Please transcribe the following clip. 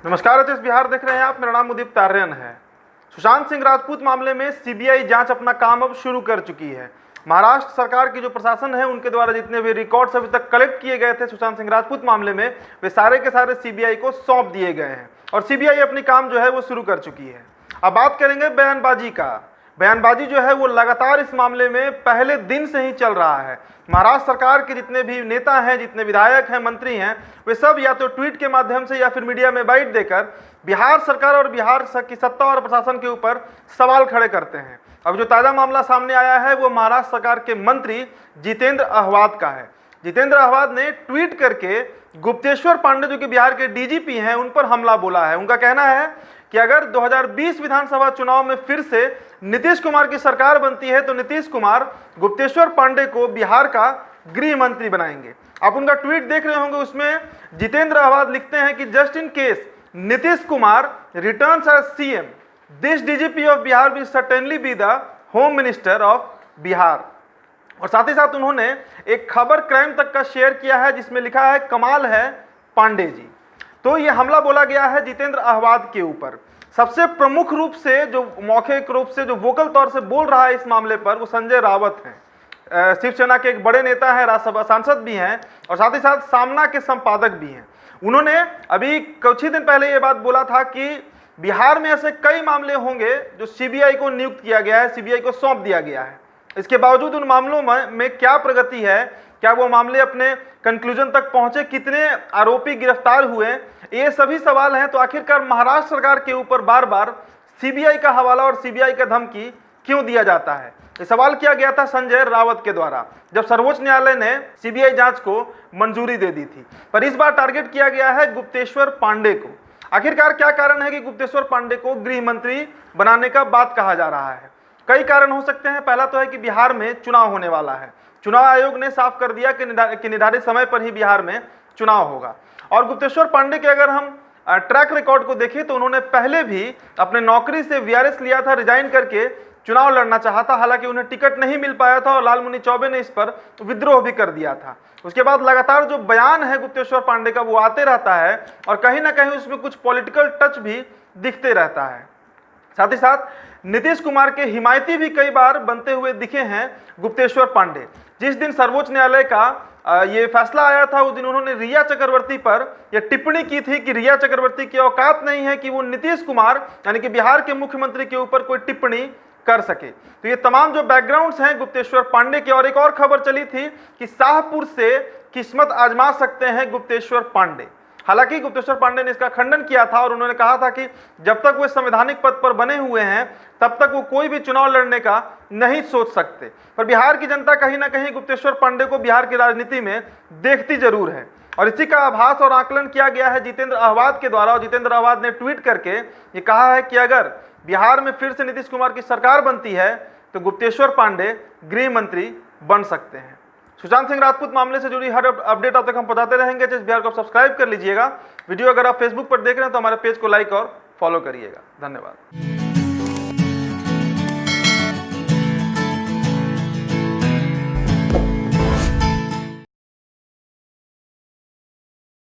नमस्कार, एचएस बिहार देख रहे हैं आप। मेरा नाम उदित तार्यन है। सुशांत सिंह राजपूत मामले में सीबीआई जांच अपना काम अब शुरू कर चुकी है। महाराष्ट्र सरकार की जो प्रशासन है उनके द्वारा जितने भी रिकॉर्ड्स अभी तक कलेक्ट किए गए थे सुशांत सिंह राजपूत मामले में, वे सारे के सारे सीबीआई को सौंप दिए गए हैं और सीबीआई अपनी काम जो है वो शुरू कर चुकी है। अब बात करेंगे बयानबाजी का। बयानबाजी जो है वो लगातार इस मामले में पहले दिन से ही चल रहा है। महाराष्ट्र सरकार के जितने भी नेता हैं, जितने विधायक हैं, मंत्री हैं, वे सब या तो ट्वीट के माध्यम से या फिर मीडिया में बाइट देकर बिहार सरकार और बिहार की सत्ता और प्रशासन के ऊपर सवाल खड़े करते हैं। अब जो ताज़ा मामला सामने आया है वो महाराष्ट्र सरकार के मंत्री जितेंद्र अहवाद का है। जितेंद्र अहवाद ने ट्वीट करके गुप्तेश्वर पांडे जो कि बिहार के डीजीपी हैं उन पर हमला बोला है। उनका कहना है कि अगर 2020 विधानसभा चुनाव में फिर से नीतीश कुमार की सरकार बनती है तो नीतीश कुमार गुप्तेश्वर पांडे को बिहार का गृह मंत्री बनाएंगे। आप उनका ट्वीट देख रहे होंगे, उसमें जितेंद्र अहवाद लिखते हैं कि just in case Nitish Kumar returns as CM, this DGP of Bihar will certainly be the home minister of Bihar. और साथ ही साथ उन्होंने एक खबर क्राइम तक का शेयर किया है जिसमें लिखा है कमाल है पांडे जी। तो ये हमला बोला गया है जितेंद्र अहवाद के ऊपर। सबसे प्रमुख रूप से जो मौखिक रूप से जो वोकल तौर से बोल रहा है इस मामले पर वो संजय रावत हैं। शिवसेना के एक बड़े नेता हैं, राज्यसभा सांसद भी हैं और साथ ही साथ सामना के संपादक भी हैं। उन्होंने अभी कुछ ही दिन पहले ये बात बोला था कि बिहार में ऐसे कई मामले होंगे जो सीबीआई को नियुक्त किया गया है, सीबीआई को सौंप दिया गया है। इसके बावजूद उन मामलों में क्या प्रगति है, क्या वो मामले अपने कंक्लूजन तक पहुंचे, कितने आरोपी गिरफ्तार हुए, ये सभी सवाल हैं। तो आखिरकार महाराष्ट्र सरकार के ऊपर बार बार सीबीआई का हवाला और सीबीआई का धमकी क्यों दिया जाता है, ये सवाल किया गया था संजय रावत के द्वारा जब सर्वोच्च न्यायालय ने सीबीआई जांच को मंजूरी दे दी थी। पर इस बार टारगेट किया गया है गुप्तेश्वर पांडे को। आखिरकार क्या कारण है कि गुप्तेश्वर पांडे को गृह मंत्री बनाने का बात कहा जा रहा है? कई कारण हो सकते हैं। पहला तो है कि बिहार में चुनाव होने वाला है। चुनाव आयोग ने साफ कर दिया कि निर्धारित समय पर ही बिहार में चुनाव होगा। और गुप्तेश्वर पांडे के अगर हम ट्रैक रिकॉर्ड को देखें तो उन्होंने पहले भी अपने नौकरी से वीआरएस लिया था, रिजाइन करके चुनाव लड़ना चाहा था। हालांकि उन्हें टिकट नहीं मिल पाया था और लालमुनि चौबे ने इस पर विद्रोह भी कर दिया था। उसके बाद लगातार जो बयान है गुप्तेश्वर पांडे का वो आते रहता है और कहीं ना कहीं उसमें कुछ पॉलिटिकल टच भी दिखते रहता है। साथ ही साथ नीतीश कुमार के हिमायती भी कई बार बनते हुए दिखे हैं गुप्तेश्वर पांडे। जिस दिन सर्वोच्च न्यायालय का ये फैसला आया था उस दिन उन्होंने रिया चक्रवर्ती पर यह टिप्पणी की थी कि रिया चक्रवर्ती की औकात नहीं है कि वो नीतीश कुमार यानी कि बिहार के मुख्यमंत्री के ऊपर कोई टिप्पणी कर सके। तो ये तमाम जो बैकग्राउंड्स हैं गुप्तेश्वर पांडे के। और एक और खबर चली थी कि शाहपुर से किस्मत आजमा सकते हैं गुप्तेश्वर पांडे। हालांकि गुप्तेश्वर पांडे ने इसका खंडन किया था और उन्होंने कहा था कि जब तक वे संवैधानिक पद पर बने हुए हैं तब तक वो कोई भी चुनाव लड़ने का नहीं सोच सकते। पर बिहार की जनता कहीं ना कहीं गुप्तेश्वर पांडे को बिहार की राजनीति में देखती जरूर है और इसी का आभास और आकलन किया गया है जितेंद्र अहवाद के द्वारा। और जितेंद्र अहवाद ने ट्वीट करके ये कहा है कि अगर बिहार में फिर से नीतीश कुमार की सरकार बनती है तो गुप्तेश्वर पांडे गृह मंत्री बन सकते हैं। सुशांत सिंह राजपूत मामले से जुड़ी हर अपडेट अब तक हम बताते रहेंगे। एचएस बिहार को सब्सक्राइब कर लीजिएगा। वीडियो अगर आप फेसबुक पर देख रहे हैं तो हमारे पेज को लाइक और फॉलो करिएगा। धन्यवाद।